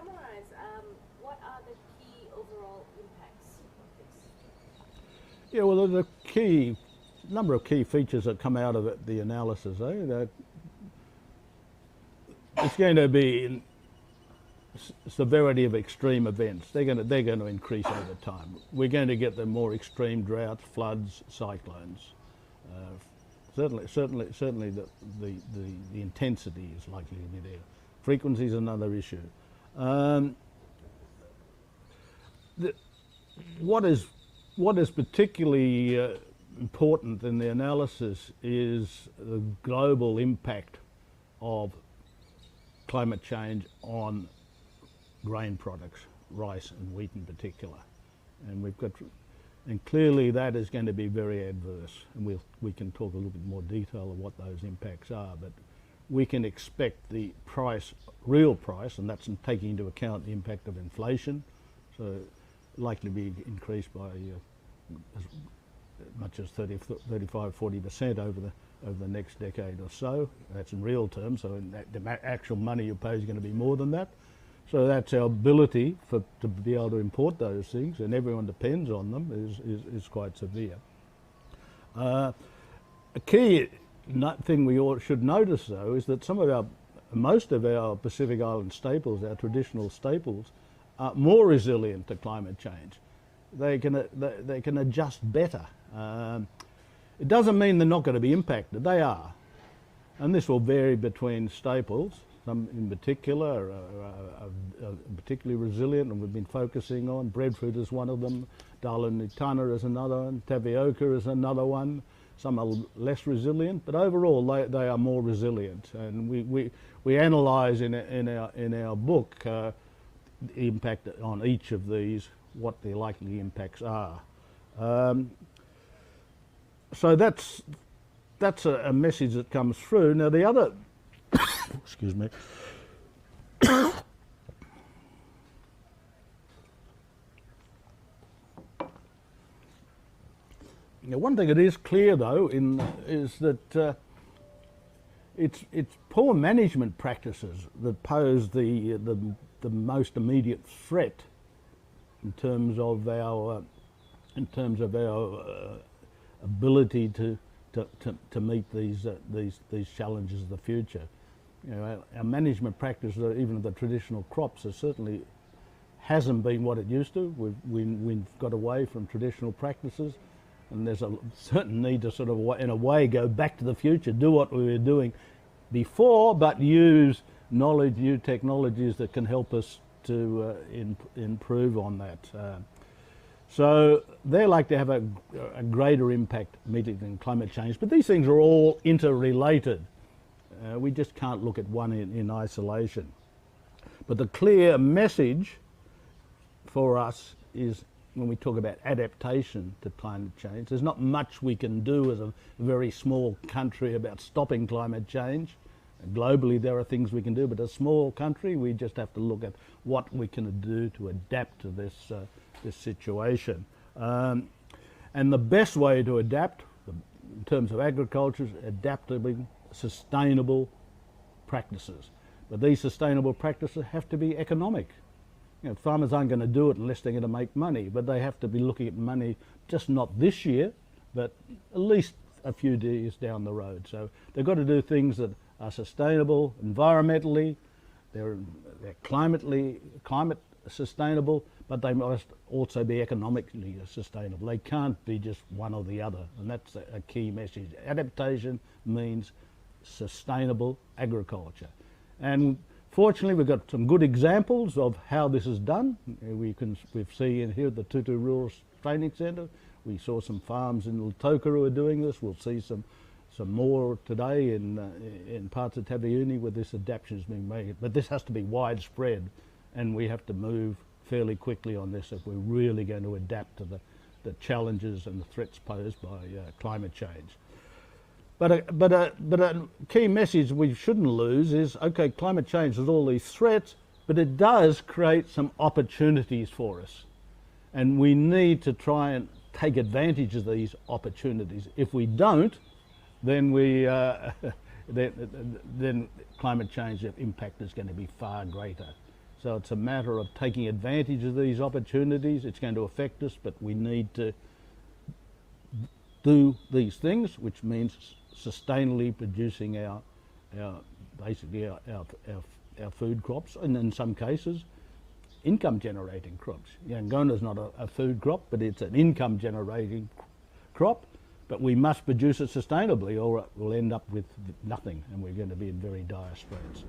summarize, what are the key overall impacts of this? Yeah, well, there's a number of key features that come out of the analysis. That it's going to be in severity of extreme events. They're going to increase over time. We're going to get the more extreme droughts, floods, cyclones. Certainly, the intensity is likely to be there. Frequency is another issue. What is particularly important in the analysis is the global impact of climate change on grain products, rice and wheat in particular, and clearly that is going to be very adverse. And we can talk a little bit more detail of what those impacts are, but we can expect the real price, and that's taking into account the impact of inflation, so likely to be increased by as much as 35-40% over the next decade or so. That's in real terms, so the actual money you pay is going to be more than that. So that's our ability to be able to import those things, and everyone depends on them, is quite severe. A key thing we all should notice, though, is that most of our Pacific Island staples, our traditional staples, are more resilient to climate change. They can adjust better. It doesn't mean they're not going to be impacted. They are, and this will vary between staples. Some in particular are particularly resilient, and we've been focusing on. Breadfruit is one of them. Dalanitana is another one. Tapioca is another one. Some are less resilient, but overall they are more resilient. And we analyse in our book the impact on each of these, what the likely impacts are. So that's a message that comes through. Now the other, excuse me. Now, one thing that is clear, though, is that it's poor management practices that pose the most immediate threat in terms of our ability to meet these challenges of the future. You know, our management practices, even of the traditional crops, certainly hasn't been what it used to. We've got away from traditional practices, and there's a certain need to sort of, in a way, go back to the future, do what we were doing before, but use knowledge, new technologies that can help us to improve on that. So they're like to have a greater impact mitigating climate change, but these things are all interrelated. We just can't look at one in isolation. But the clear message for us is, when we talk about adaptation to climate change, there's not much we can do as a very small country about stopping climate change. Globally there are things we can do, but as a small country we just have to look at what we can do to adapt to this situation. And the best way to adapt, in terms of agriculture, is adapting sustainable practices. But these sustainable practices have to be economic. You know, farmers aren't going to do it unless they're going to make money, but they have to be looking at money just not this year, but at least a few years down the road. So they've got to do things that are sustainable environmentally, they're climate sustainable, but they must also be economically sustainable. They can't be just one or the other, and that's a key message. Adaptation means sustainable agriculture. And fortunately, we've got some good examples of how this is done. We've seen here at the Tutu Rural Training Centre. We saw some farms in Lautoka who are doing this. We'll see some more today in parts of Taveuni where this adaptation is being made. But this has to be widespread, and we have to move fairly quickly on this if we're really going to adapt to the challenges and the threats posed by climate change. But a key message we shouldn't lose is, okay, climate change has all these threats, but it does create some opportunities for us. And we need to try and take advantage of these opportunities. If we don't, then then climate change impact is going to be far greater. So it's a matter of taking advantage of these opportunities. It's going to affect us, but we need to do these things, which means sustainably producing our basically our food crops, and in some cases income generating crops. Yangona's not a food crop, but it's an income generating crop, but we must produce it sustainably or we'll end up with nothing and we're going to be in very dire straits.